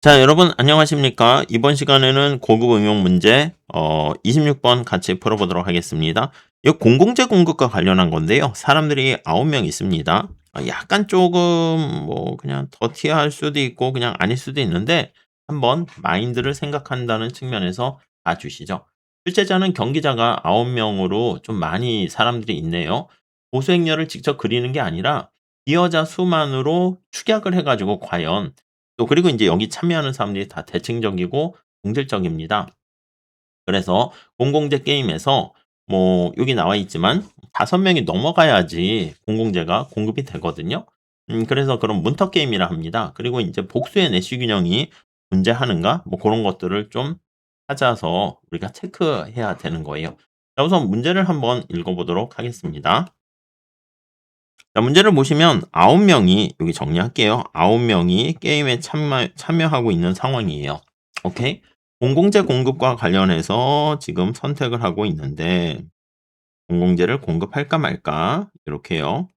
자, 여러분 안녕하십니까? 이번 시간에는 고급 응용 문제 26번 같이 풀어보도록 하겠습니다. 이 공공재 공급과 관련한 건데요. 사람들이 9명 있습니다. 약간 조금 뭐 그냥 더티할 수도 있고 그냥 아닐 수도 있는데 한번 마인드를 생각한다는 측면에서 봐주시죠. 출제자는 경기자가 9명으로 좀 많이 사람들이 있네요. 보수행렬을 직접 그리는 게 아니라 기여자 수만으로 축약을 해가지고 과연 또 그리고 인제 여기 참여하는 사람들이 다 대칭적이고 동질적입니다. 그래서 공공재 게임에서 뭐 여기 나와 있지만 5 명이 넘어가야지 공공재가 공급이 되거든요. 그래서 그런 문터 게임이라 합니다. 그리고 인제 복수의 내시 균형이 존재하는가 뭐 고런 것들을 좀 찾아서 우리가 체크해야 되는 거예요. 자, 우선 문제를 한번 읽어 보도록 하겠습니다. 자, 문제를 보시면 9 명이 여기 정리할게요. 9 명이 게임에 참여하고 있는 상황이에요. 오케이? 공공재 공급과 관련해서 지금 선택을 하고 있는데 공공재를 공급할까 말까 이렇게요.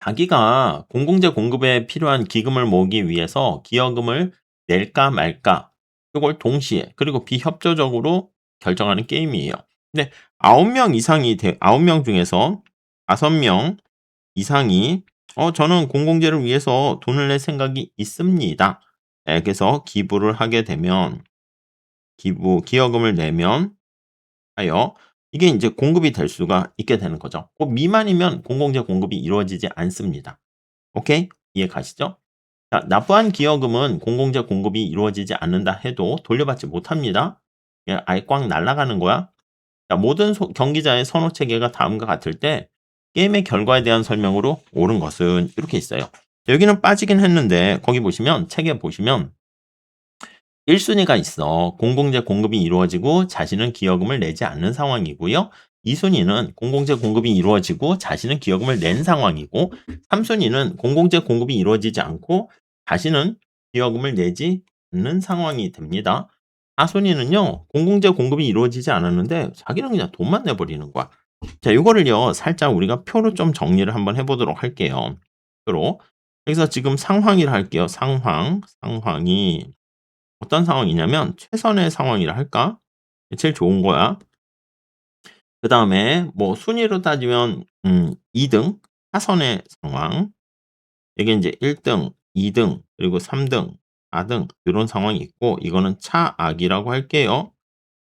자기가 공공재 공급에 필요한 기금을 모으기 위해서 기여금을 낼까 말까 이걸 동시에 그리고 비협조적으로 결정하는 게임이에요. 근데 9명 이상이 9명 중에서 5명 이상이 저는 공공재를 위해서 돈을 낼 생각이 있습니다. 예, 그래서 기부를 하게 되면 기여금을 내면 하여 이게 이제 공급이 될 수가 있게 되는 거죠. 그 미만이면 공공재 공급이 이루어지지 않습니다. 오케이? 이해 가시죠? 자, 납부한 기여금은 공공재 공급이 이루어지지 않는다 해도 돌려받지 못합니다. 예, 아예 꽉 날아가는 거야. 자, 모든 경기자의 선호 체계가 다음과 같을 때 게임의 결과에 대한 설명으로 옳은 것은 이렇게 있어요. 여기는 빠지긴 했는데 거기 보시면 책에 보시면 1 순위가 있어. 공공재 공급이 이루어지고 자신은 기여금을 내지 않는 상황이고요. 2 순위는 공공재 공급이 이루어지고 자신은 기여금을 낸 상황이고 3 순위는 공공재 공급이 이루어지지 않고 자신은 기여금을 내지 않는 상황이 됩니다. 4 순위는요. 공공재 공급이 이루어지지 않았는데 자기는 그냥 돈만 내 버리는 거야. 자, 요거를요 살짝 우리가 표로 좀 정리를 한번 해 보도록 할게요. 표로. 여기서 지금 상황이라 할게요. 상황이 어떤 상황이냐면 최선의 상황이라 할까? 제일 좋은 거야. 그다음에 뭐 순위로 따지면 2 등 하선의 상황. 이게 인제 1 등, 2등 그리고 3 등, 4등 요런 상황이 있고 이거는 차악이라고 할게요.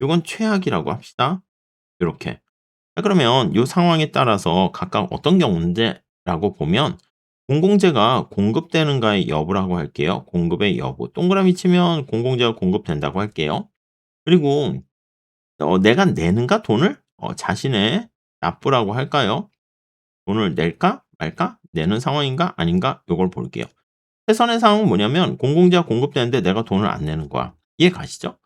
요건 최악이라고 합시다. 요렇게. 자, 그러면 요 상황에 따라서 각각 어떤 경우인데라고 보면 공공재가 공급되는가의 여부라고 할게요. 공급의 여부. 동그라미 치면 공공재가 공급된다고 할게요. 그리고 내가 내는가 돈을? 자신의 납부라고 할까요? 돈을 낼까 말까? 내는 상황인가 아닌가? 요걸 볼게요. 최선의 상황은 뭐냐면 공공재가 공급되는데 내가 돈을 안 내는 거야. 이해 가시죠?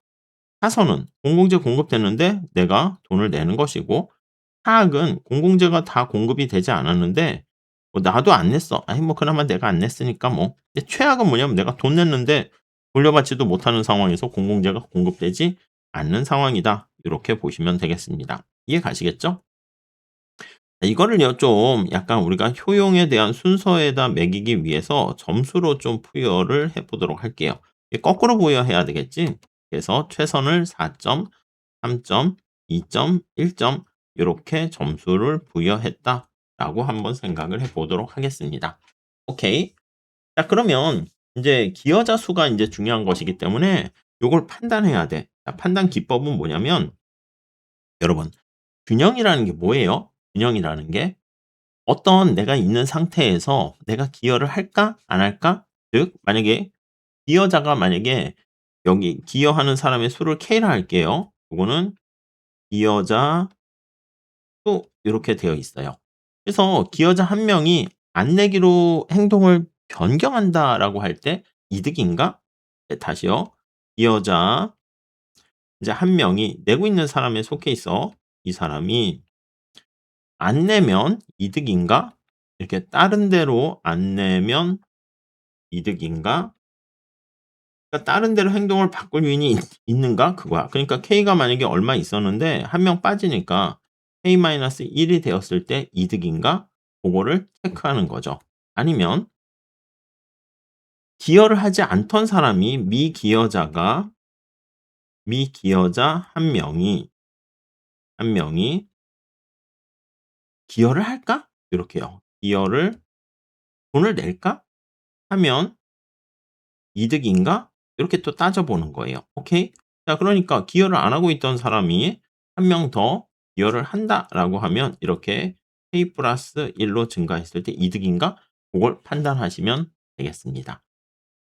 타선은 공공재 공급됐는데 내가 돈을 내는 것이고 하악은 공공재가 다 공급이 되지 않았는데 뭐 나도 안 냈어. 아니 뭐 그나마 내가 안 냈으니까 뭐. 근데 최악은 뭐냐면 내가 돈 냈는데 돌려받지도 못하는 상황에서 공공재가 공급되지 않는 상황이다. 이렇게 보시면 되겠습니다. 이해 가시겠죠? 이거를요 좀 약간 우리가 효용에 대한 순서에다 매기기 위해서 점수로 좀 부여를 해 보도록 할게요. 이게 거꾸로 부여해야 되겠지? 그래서 최선을 4 점, 3 점, 2 점, 1점 요렇게 점수를 부여했다라고 한번 생각을 해 보도록 하겠습니다. 오케이. 자, 그러면 인제 기여자 수가 인제 중요한 것이기 때문에 요걸 판단해야 돼. 자, 판단 기법은 뭐냐면 여러분 균형이라는 게 뭐예요? 균형이라는 게 어떤 내가 있는 상태에서 내가 기여를 할까 안 할까? 즉 만약에 기여자가 만약에 여기 기여하는 사람의 수를 K라 할게요. 요거는 기여자 수 요렇게 되어 있어요. 그래서 기여자 한 명이 안 내기로 행동을 변경한다라고 할 때 이득인가? 네, 다시요. 기여자 이제 한 명이 내고 있는 사람에 속해 있어. 이 사람이 안 내면 이득인가? 이렇게 다른 데로 안 내면 이득인가? 그러니까 다른 데로 행동을 바꿀 요인이 있는가? 그거야. 그러니까 K가 만약에 얼마 있었는데 한 명 빠지니까 K-1이 되었을 때 이득인가? 고거를 체크하는 거죠. 아니면 기여를 하지 않던 사람이 미기여자 한 명이 '기여를 할까?' 요렇게요. '기여를 돈을 낼까?' 하면 '이득인가?' 요렇게 또 따져보는 거예요. 오케이? 자 그러니까 기여를 안 하고 있던 사람이 한 명 더 기여를 한다라고 하면 이렇게 K+1로 증가했을 때 '이득인가?' 고걸 판단하시면 되겠습니다.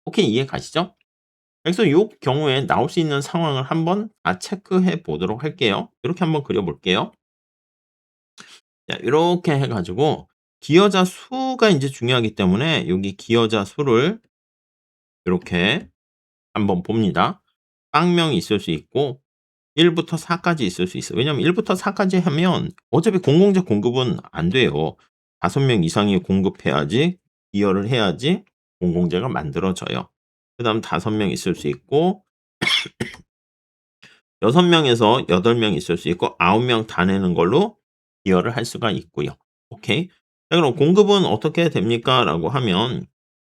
오케이 이해 가시죠? 그래서 요 경우에 나올 수 있는 상황을 한번 다 체크해 보도록 할게요. 요렇게 한번 그려 볼게요. 자 요렇게 해 가지고 기여자 수가 인제 중요하기 때문에 여기 기여자 수를 요렇게 한번 봅니다. 빵명이 있을 수 있고 1 부터 4 까지 있을 수 있어요. 왜냐하면 1 부터 4 까지 하면 어차피 공공재 공급은 안 돼요. 5명 이상이 공급해야지 기여를 해야지 공공재가 만들어져요. 그다음 5명 있을 수 있고 6 명에서 8명 있을 수 있고 9명 다 내는 걸로 기여를 할 수가 있고요. 오케이. 자 그럼 "공급은 어떻게 됩니까?"라고 하면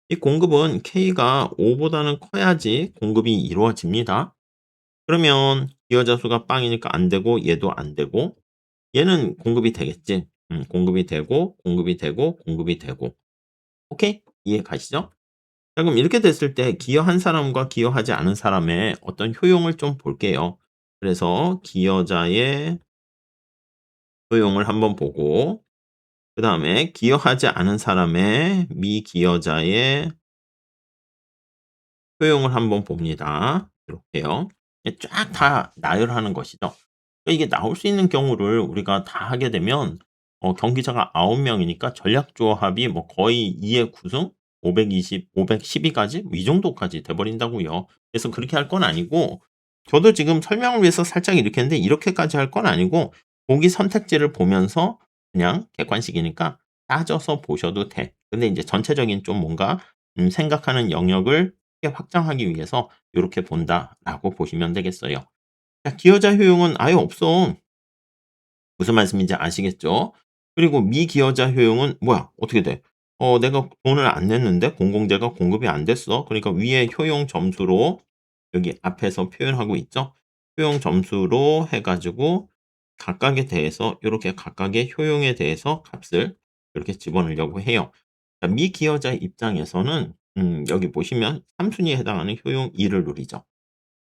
이 공급은 K가 5 보다는 커야지 공급이 이루어집니다. 그러면 기여자 수가 빵이니까 안 되고 얘도 안 되고 얘는 공급이 되겠지. 공급이 되고, 공급이 되고, 공급이 되고. 오케이? 이해 가시죠? 자 그럼 이렇게 됐을 때 기여한 사람과 기여하지 않은 사람의 어떤 효용을 좀 볼게요. 그래서 기여자의 효용을 한번 보고 그다음에 기여하지 않은 사람의 미기여자의 효용을 한번 봅니다. 이렇게요. 쫙 다 나열하는 것이죠. 그러니까 이게 나올 수 있는 경우를 우리가 다 하게 되면 경기자가 9 명이니까 전략 조합이 뭐 거의 2의 구승 520, 512 가지 뭐 이 정도까지 돼 버린다고요. 그래서 그렇게 할 건 아니고 저도 지금 설명을 위해서 살짝 이렇게 했는데 이렇게까지 할 건 아니고 보기 선택지를 보면서 그냥 객관식이니까 따져서 보셔도 돼. 근데 인제 전체적인 좀 뭔가 생각하는 영역을 크게 확장하기 위해서 요렇게 본다라고 보시면 되겠어요. 자 기여자 효용은 아예 없어. 무슨 말씀인지 아시겠죠? 그리고 미기여자 효용은 뭐야? 어떻게 돼? 내가 돈을 안 냈는데 공공재가 공급이 안 됐어. 그러니까 위에 효용 점수로 여기 앞에서 표현하고 있죠? 효용 점수로 해 가지고 각각에 대해서 요렇게 각각의 효용에 대해서 값을 이렇게 집어넣으려고 해요. 자 미기여자 입장에서는 여기 보시면 3 순위에 해당하는 효용 2를 누리죠.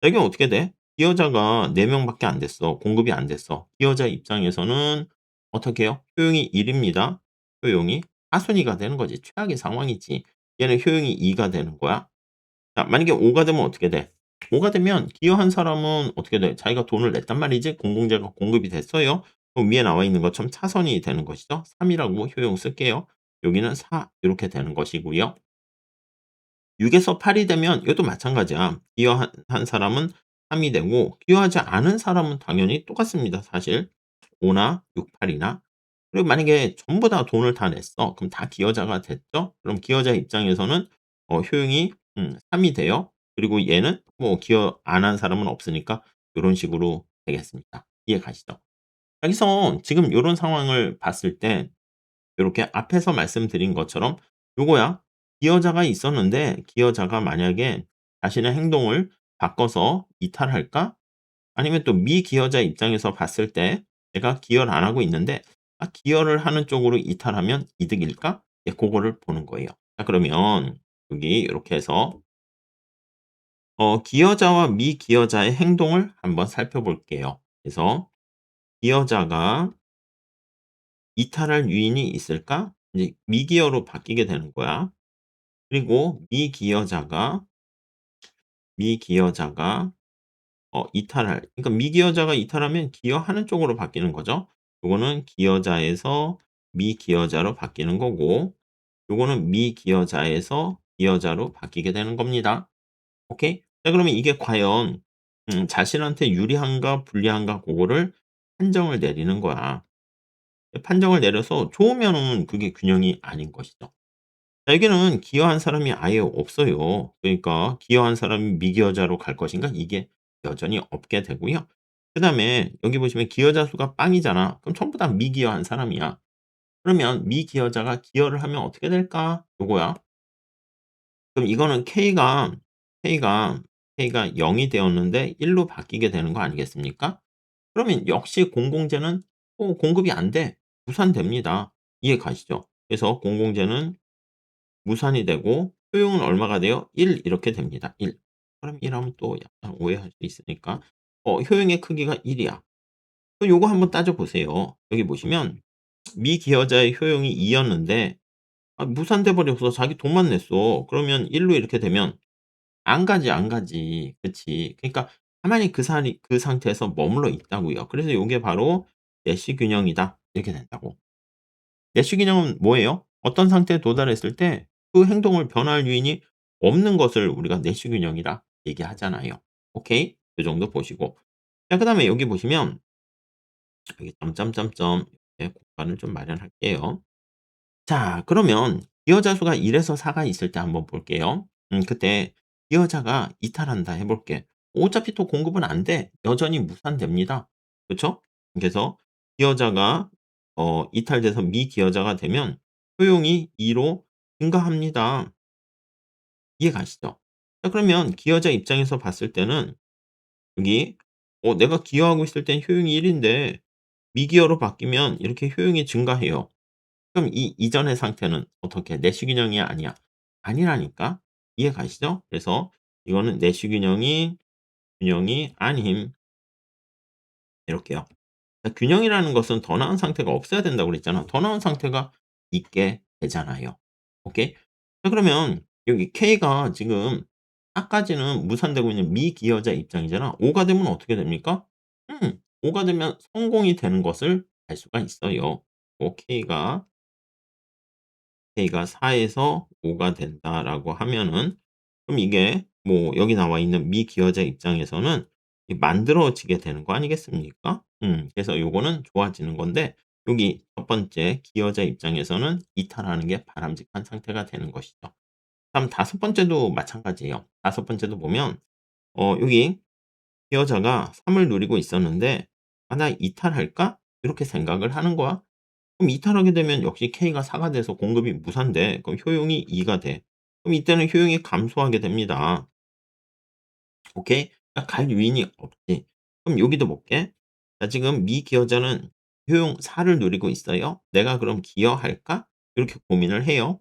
이게 어떻게 돼? 기여자가 4 명밖에 안 됐어. 공급이 안 됐어. 기여자 입장에서는 어떻게 해요? 효용이 1 입니다. 효용이 하순위가 되는 거지. 최악의 상황이지. 얘는 효용이 2가 되는 거야. 자 만약에 5가 되면 어떻게 돼? 5가 되면 기여한 사람은 어떻게 돼? 자기가 돈을 냈단 말이지. 공공재가 공급이 됐어요. 그럼 위에 나와 있는 것처럼 차선이 되는 것이죠. 3 이라고 효용 쓸게요. 여기는 4 요렇게 되는 것이고요. 6 에서 8이 되면 이것도 마찬가지야. 기여한 사람은 3이 되고 기여하지 않은 사람은 당연히 똑같습니다 사실. 5나 6, 8 이나. 그리고 만약에 전부 다 돈을 다 냈어. 그럼 다 기여자가 됐죠? 그럼 기여자 입장에서는 효용이 3이 돼요. 그리고 얘는 뭐 기여 안 한 사람은 없으니까 요런 식으로 되겠습니다. 이해 가시죠? 여기서 지금 요런 상황을 봤을 때 요렇게 앞에서 말씀드린 것처럼 요거야. 기여자가 있었는데 기여자가 만약에 자신의 행동을 바꿔서 이탈할까? 아니면 또 미기여자 입장에서 봤을 때 내가 기여를 안 하고 있는데 기여를 하는 쪽으로 이탈하면 이득일까? 예 고거를 보는 거예요. 자 그러면 여기 요렇게 해서 기여자와 미기여자의 행동을 한번 살펴볼게요. 그래서 기여자가 이탈할 요인이 있을까? 이제 미기여로 바뀌게 되는 거야. 그리고 미기여자가 이탈할 그러니까 미기여자가 이탈하면 기여하는 쪽으로 바뀌는 거죠. 요거는 기여자에서 미기여자로 바뀌는 거고 요거는 미기여자에서 기여자로 바뀌게 되는 겁니다. 오케이? 자 그러면 이게 과연 자신한테 유리한가 불리한가 고거를 판정을 내리는 거야. 판정을 내려서 좋으면은 그게 균형이 아닌 것이죠. 자 여기는 기여한 사람이 아예 없어요. 그러니까 기여한 사람이 미기여자로 갈 것인가? 이게 여전히 없게 되고요. 그다음에 여기 보시면 기여자 수가 빵이잖아. 그럼 전부 다 미기여한 사람이야. 그러면 미기여자가 기여를 하면 어떻게 될까? 요거야. 그럼 이거는 K가 K가 0이 되었는데 1로 바뀌게 되는 거 아니겠습니까? 그러면 역시 공공재는 공급이 안 돼. 무산됩니다. 이해 가시죠? 그래서 공공재는 무산이 되고 효용은 얼마가 돼요? 1 이렇게 됩니다. 1. 그럼 1 하면 또 약간 오해할 수 있으니까 효용의 크기가 1 이야. 그럼 요거 한번 따져 보세요. 여기 보시면 미기여자의 효용이 2 였는데 무산돼 버려서 자기 돈만 냈어. 그러면 1로 이렇게 되면 안 가지, 안 가지. 그치. 그러니까 가만히 그 상태에서 머물러 있다고요. 그래서 요게 바로 내시 균형이다. 이렇게 된다고. 내시 균형은 뭐예요? 어떤 상태에 도달했을 때 그 행동을 변화할 요인이 없는 것을 우리가 내시 균형이라 얘기하잖아요. 오케이? 요 정도 보시고. 자 그다음에 여기 보시면 여기 점점점점 이렇게 공간을 좀 마련할게요. 자 그러면 기여자수가 1 에서 4가 있을 때 한번 볼게요. 그때 기여자가 이탈한다 해 볼게. 어차피 또 공급은 안 돼. 여전히 무산됩니다. 그쵸? 그래서 기여자가 이탈돼서 미기여자가 되면 효용이 2로 증가합니다. 이해 가시죠? 자 그러면 기여자 입장에서 봤을 때는 여기 내가 기여하고 있을 땐 효용이 1 인데 미기여로 바뀌면 이렇게 효용이 증가해요. 그럼 이 이전의 상태는 어떻게 내시균형이 아니야. 아니라니까. 이해 가시죠? 그래서 이거는 내시균형이 균형이 아님 이렇게요. 그러니까 균형이라는 것은 더 나은 상태가 없어야 된다고 그랬잖아. 더 나은 상태가 있게 되잖아요. 오케이? 자 그러면 여기 K가 지금 까지는 무산되고 있는 미기여자 입장이잖아. 5가 되면 어떻게 됩니까? 5가 되면 성공이 되는 것을 알 수가 있어요. K가 4 에서 5가 된다라고 하면은 그럼 이게 뭐 여기 나와 있는 미기여자 입장에서는 이 만들어지게 되는 거 아니겠습니까? 그래서 요거는 좋아지는 건데 여기 첫 번째 기여자 입장에서는 이탈하는 게 바람직한 상태가 되는 것이죠. 다음 다섯 번째도 마찬가지예요. 다섯 번째도 보면 여기 기여자가 3을 누리고 있었는데 '아 나 이탈할까?' 이렇게 생각을 하는 거야. 그럼 이탈하게 되면 역시 K가 4가 돼서 공급이 무산돼. 그럼 효용이 2가 돼. 그럼 이때는 효용이 감소하게 됩니다. 오케이? 그러니까 갈 요인이 없지. 그럼 여기도 볼게. 자 지금 미기여자는 효용 4를 누리고 있어요. '내가 그럼 기여할까?' 이렇게 고민을 해요.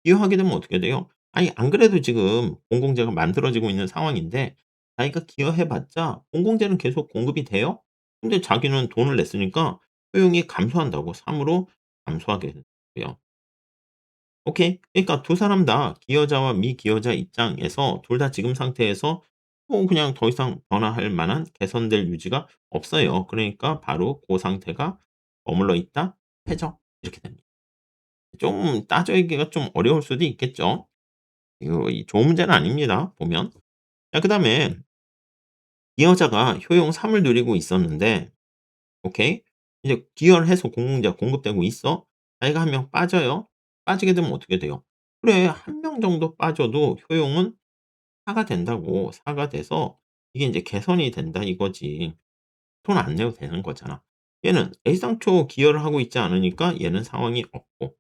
기여하게 되면 어떻게 돼요? 아니 안 그래도 지금 공공재가 만들어지고 있는 상황인데 자기가 기여해 봤자 공공재는 계속 공급이 돼요. 근데 자기는 돈을 냈으니까 효용이 감소한다고 3 으로 감소하게 되고요. 오케이. 그러니까 두 사람 다 기여자와 미기여자 입장에서 둘 다 지금 상태에서 그냥 더 이상 변화할 만한 개선될 유지가 없어요. 그러니까 바로 고 상태가 머물러 있다. 패죠. 이렇게 됩니다. 좀 따져기가 좀 어려울 수도 있겠죠. 이거 좋은 문제는 아닙니다 보면. 자 그다음에 이 여자가 효용 3을 누리고 있었는데 오케이. 이제 기여를 해서 공공재가 공급되고 있어. 자기가 한 명 빠져요. 빠지게 되면 어떻게 돼요? 그래 한 명 정도 빠져도 효용은 4가 된다고. 4가 돼서 이게 인제 개선이 된다 이거지. 돈 안 내도 되는 거잖아. 얘는 애당초 기여를 하고 있지 않으니까 얘는 상황이 없고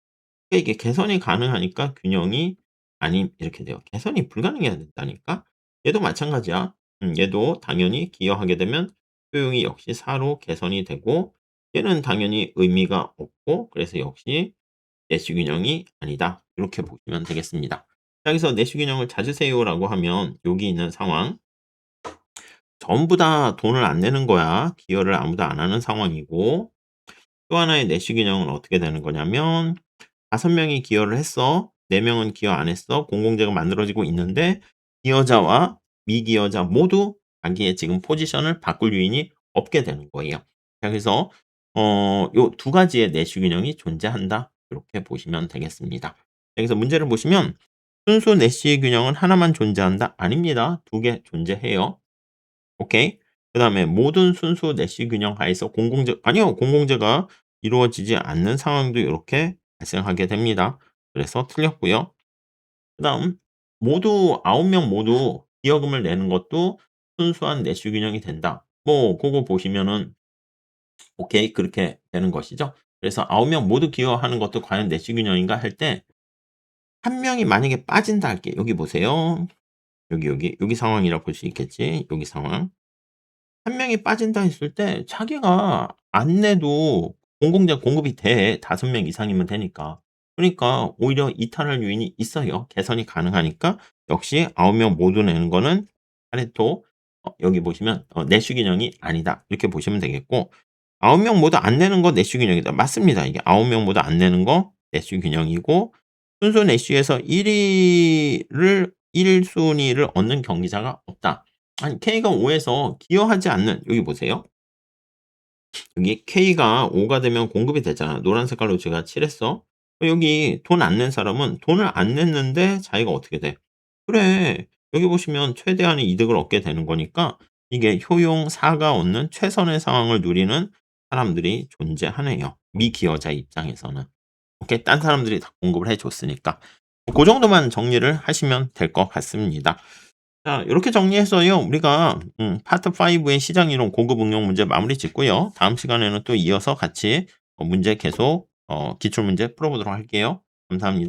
그러니까 이게 개선이 가능하니까 균형이 아님 이렇게 돼요. 개선이 불가능해야 된다니까. 얘도 마찬가지야. 얘도 당연히 기여하게 되면 효용이 역시 4로 개선이 되고 얘는 당연히 의미가 없고 그래서 역시 내시균형이 아니다. 이렇게 보시면 되겠습니다. 자 여기서 "내시균형을 찾으세요."라고 하면 여기 있는 상황 전부 다 돈을 안 내는 거야. 기여를 아무도 안 하는 상황이고 또 하나의 내시균형은 어떻게 되는 거냐면 5 명이 기여를 했어. 4 명은 기여 안 했어. 공공재가 만들어지고 있는데 기여자와 미기여자 모두 자기의 지금 포지션을 바꿀 요인이 없게 되는 거예요. 자 그래서 요 두 가지의 내시 균형이 존재한다. 이렇게 보시면 되겠습니다. 여기서 문제를 보시면 순수 내시 균형은 하나만 존재한다? 아닙니다. 두 개 존재해요. 오케이. 그다음에 모든 순수 내시 균형 하에서 공공재 아니요. 공공재가 이루어지지 않는 상황도 요렇게 발생하게 됩니다. 그래서 틀렸고요. 그다음 모두 9명 모두 기여금을 내는 것도 순수한 내시 균형이 된다. 뭐 고거 보시면은 오케이 그렇게 되는 것이죠. 그래서 9명 모두 기여하는 것도 과연 내시 균형인가 할 때 한 명이 만약에 빠진다 할게. 여기 보세요. 여기 상황이라 볼 수 있겠지. 여기 상황. 한 명이 빠진다 했을 때 자기가 안 내도 공공재 공급이 돼. 5명 이상이면 되니까. 그러니까 오히려 이탈할 요인이 있어요. 개선이 가능하니까 역시 9명 모두 내는 거는 파레토 여기 보시면 내수 균형이 아니다. 이렇게 보시면 되겠고 9명 모두 안 내는 거 내수 균형이다. 맞습니다. 이게 9명 모두 안 내는 거 내수 균형이고 순수 내수에서 1위를 1 순위를 얻는 경기자가 없다. 아니 K가 5 에서 기여하지 않는 여기 보세요. 여기 K가 5가 되면 공급이 되잖아. 노란 색깔로 제가 칠했어. 여기 돈 안 낸 사람은 돈을 안 냈는데 자기가 어떻게 돼? 그래. 여기 보시면 최대한의 이득을 얻게 되는 거니까 이게 효용 4가 얻는 최선의 상황을 누리는 사람들이 존재하네요. 미기여자 입장에서는. 오케이. 딴 사람들이 다 공급을 해 줬으니까. 그 정도만 정리를 하시면 될 것 같습니다. 자, 이렇게 정리해서요. 우리가 파트 5의 시장 이론 고급 응용 문제 마무리 짓고요. 다음 시간에는 또 이어서 같이 문제 계속 기출 문제 풀어보도록 할게요. 감사합니다.